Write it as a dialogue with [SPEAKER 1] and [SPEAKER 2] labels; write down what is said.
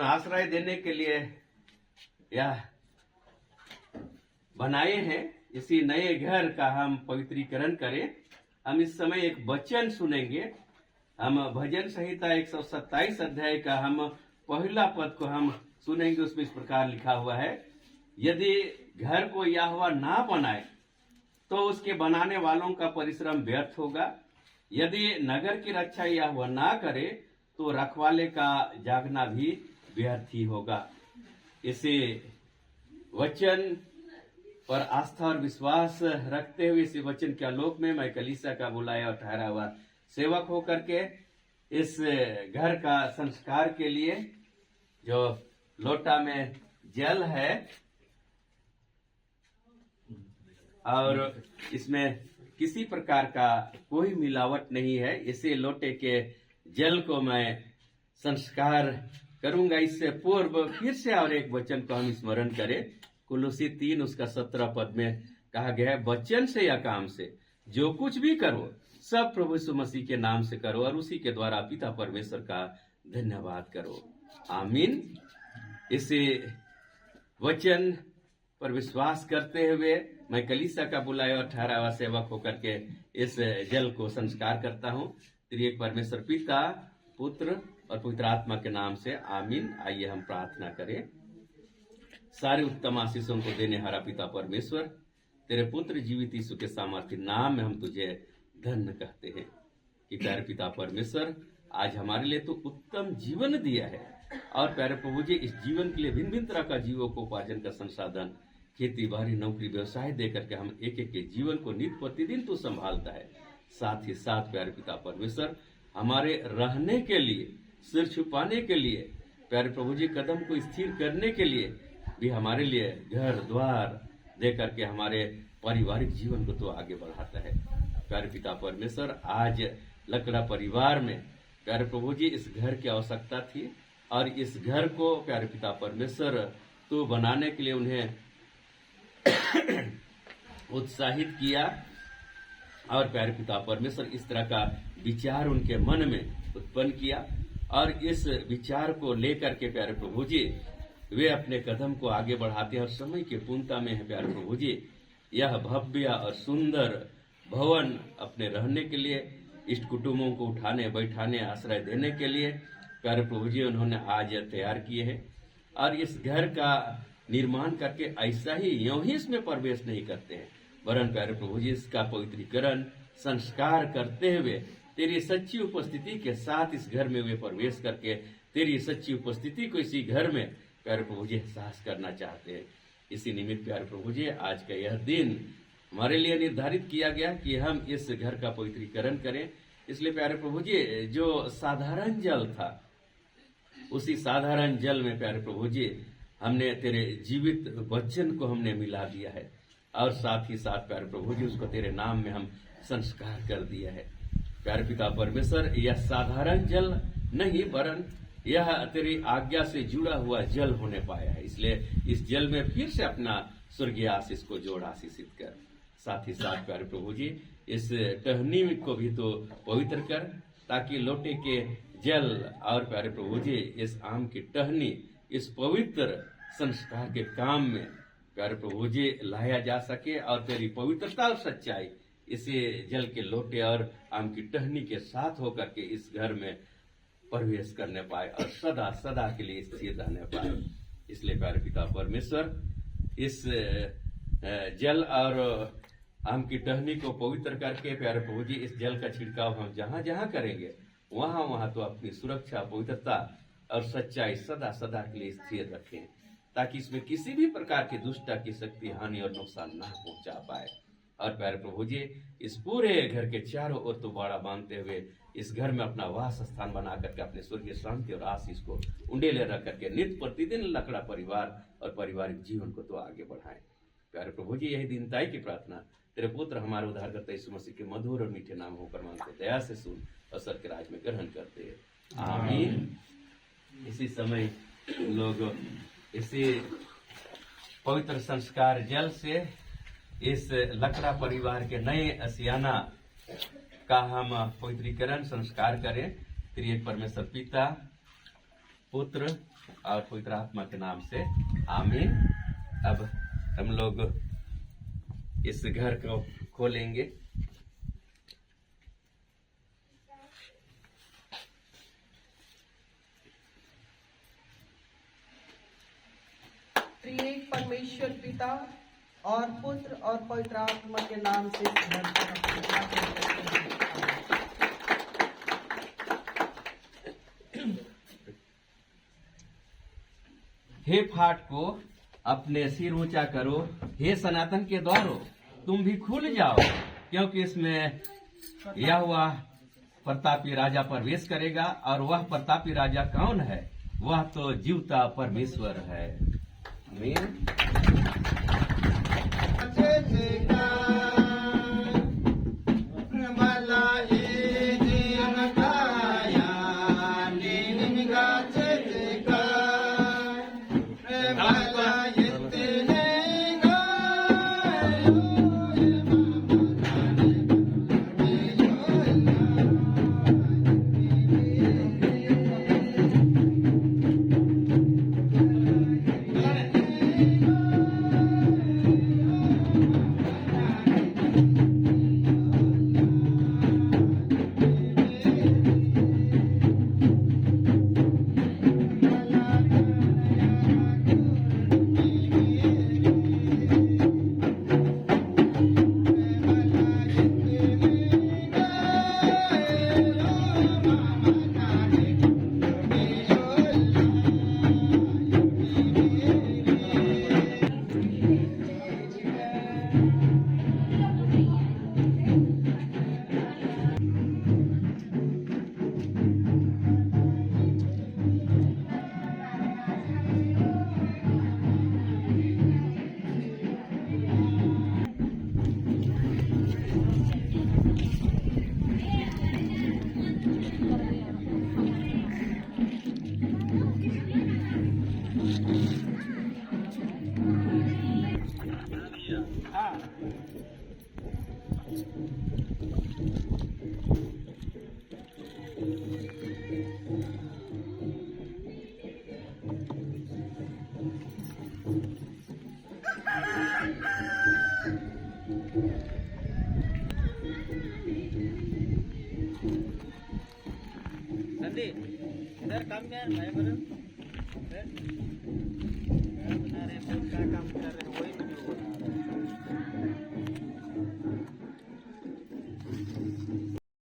[SPEAKER 1] उसमें आश्रय देने के लिए यह बनाए हैं। इसी नए घर का हम पवित्रीकरण करें। हम इस समय एक वचन सुनेंगे। हम भजन संहिता 127 अध्याय का हम पहला पद को हम सुनेंगे। उसमें इस प्रकार लिखा हुआ है, यदि घर को यहोवा ना बनाए तो उसके बनाने वालों का परिश्रम व्यर्थ होगा। यदि नगर की रक्षा यहोवा ना करे तो रखवाले का जागना भी व्यर्थ ही होगा। इसे वचन पर आस्था और विश्वास रखते हुए इस वचन के आलोक में मैं कलीसिया का बुलाया और ठहरा हुआ सेवक होकर के इस घर का संस्कार के लिए जो लोटा में जल है और इसमें किसी प्रकार का कोई मिलावट नहीं है, इसे लोटे के जल को मैं संस्कार करूंगा। इससे पूर्व फिर से और एक वचन को हम स्मरण करें। कुलुसी 3 उसका 17 पद में कहा गया है, वचन से या काम से जो कुछ भी करो सब प्रभु यीशु मसीह के नाम से करो और उसी के द्वारा पिता परमेश्वर का धन्यवाद करो। आमीन। इसे वचन पर विश्वास करते हुए मैं कलीसिया का बुलाया और ठहरा हुआ सेवक होकर के इस जल को संस्कार करता हूँ। त्रिएक परमेश्वर पिता, पुत्र और पवित्र आत्मा के नाम से आमीन। आइए हम प्रार्थना करें। सारे उत्तम आशीषों को देने हारा पिता परमेश्वर, तेरे पुत्र जीवित यीशु के सामर्थ्य नाम में हम तुझे धन्य कहते हैं कि प्यारे पिता परमेश्वर आज हमारे लिए तो उत्तम जीवन दिया है और प्यारे प्रभु जी इस जीवन के लिए भिन्न भिन्न तरह का जीवोपार्जन का संसाधन, खेती बाड़ी, नौकरी, व्यवसाय देकर के हम एक एक के जीवन को नित्य प्रतिदिन तो संभालता है। साथ ही साथ प्यारे पिता परमेश्वर हमारे रहने के लिए, सिर छुपाने के लिए, प्यारे प्रभु जी कदम को स्थिर करने के लिए भी हमारे लिए घर द्वार दे करके हमारे पारिवारिक जीवन को तो आगे बढ़ाता है। प्यारे पिता परमेश्वर आज लकड़ा परिवार में प्यारे प्रभु जी इस घर की आवश्यकता थी और इस घर को प्यारे पिता परमेश्वर तो बनाने के लिए उन्हें उत्साहित किया और प्यारे पिता परमेश्वर इस तरह का विचार उनके मन में उत्पन्न किया और इस विचार को लेकर के प्यारे प्रभु जी वे अपने कदम को आगे बढ़ाते हैं और समय की पूर्णता में है प्यारे प्रभु जी यह भव्य और सुंदर भवन अपने रहने के लिए, इष्ट कुटुंबों को उठाने बैठाने आश्रय देने के लिए प्यारे प्रभु जी उन्होंने आज तैयार किए हैं और इस घर का निर्माण करके ऐसा ही यूं ही इसमें प्रवेश नहीं करते हैं, वरन प्यारे प्रभु जी इसका पवित्रीकरण संस्कार करते हुए तेरी सच्ची उपस्थिति के साथ इस घर में वे प्रवेश करके तेरी सच्ची उपस्थिति को इसी घर में प्यारे प्रभु जी एहसास करना चाहते हैं। इसी निमित्त प्यारे प्रभु जी आज का यह दिन हमारे लिए निर्धारित किया गया कि हम इस घर का पवित्रीकरण करें। इसलिए प्यारे प्रभु जी जो साधारण जल था उसी साधारण जल में प्यारे प्रभु जी हमने तेरे जीवित वचन को हमने मिला दिया है और साथ ही साथ प्यारे प्रभु जी उसको तेरे नाम में हम संस्कार कर दिया है। प्यारे पिता परमेश्वर यह साधारण जल नहीं वरन यह तेरी आज्ञा से जुड़ा हुआ जल होने पाया है। इसलिए इस जल में फिर से अपना स्वर्गीय आशीष को जोड़ आशीषित कर। साथ ही साथ प्यारे प्रभु जी इस टहनी को भी तो पवित्र कर ताकि लोटे के जल और प्यारे प्रभु जी इस आम की टहनी इस पवित्र संस्कार के काम में प्यारे प्रभु जी लाया जा सके और तेरी पवित्रता और सच्चाई इसे जल के लोटे और आम की टहनी के साथ होकर के इस घर में प्रवेश करने पाए और सदा सदा के लिए स्थिर रहने पाए। इसलिए प्यारे पिता परमेश्वर इस जल और आम की टहनी को पवित्र करके प्यारे प्रभु जी इस जल का छिड़काव हम जहां जहां करेंगे वहां वहां तो अपनी सुरक्षा, पवित्रता और सच्चाई सदा सदा के लिए स्थिर रखें ताकि इसमें किसी भी प्रकार की दुष्टता की शक्ति, हानि और नुकसान ना पहुंचा पाए। और प्यारे प्रभु जी इस पूरे घर के चारों ओर तो बाड़ा बांधते हुए इस घर में अपना वास स्थान बना करके अपने स्वर्गीय शांति और आशीष को उंडेले रख करके नित्य प्रतिदिन लकड़ा परिवार और पारिवारिक जीवन को तो आगे बढ़ाएं। प्यारे प्रभु जी यही दीनताई की प्रार्थना तेरे पुत्र हमारे उद्धारकर्ता यीशु मसीह के मधुर और मीठे नाम होकर मांगते, दया से सुन और सर के राज में ग्रहण करते हैं। आमीन। इसी समय लोग इसी पवित्र संस्कार जल से इस लकड़ा परिवार के नए असियाना का हम पवित्रीकरण संस्कार करें। त्रिएक परमेश्वर पिता, पुत्र और पवित्र आत्मा के नाम से आमीन। अब हम लोग इस घर को खोलेंगे।
[SPEAKER 2] त्रिएक परमेश्वर पिता और पुत्र और पवित्र आत्मा के नाम से इस घर को हम पूजा करते हैं।
[SPEAKER 1] हे फाट को अपने सिर ऊंचा करो, हे सनातन के द्वारों तुम भी खुल जाओ, क्योंकि इसमें यहोवा प्रतापी राजा प्रवेश करेगा। और वह प्रतापी राजा कौन है? वह तो जीवता परमेश्वर है। आमीन।
[SPEAKER 3] संदीप इधर काम क्या है भाई बरं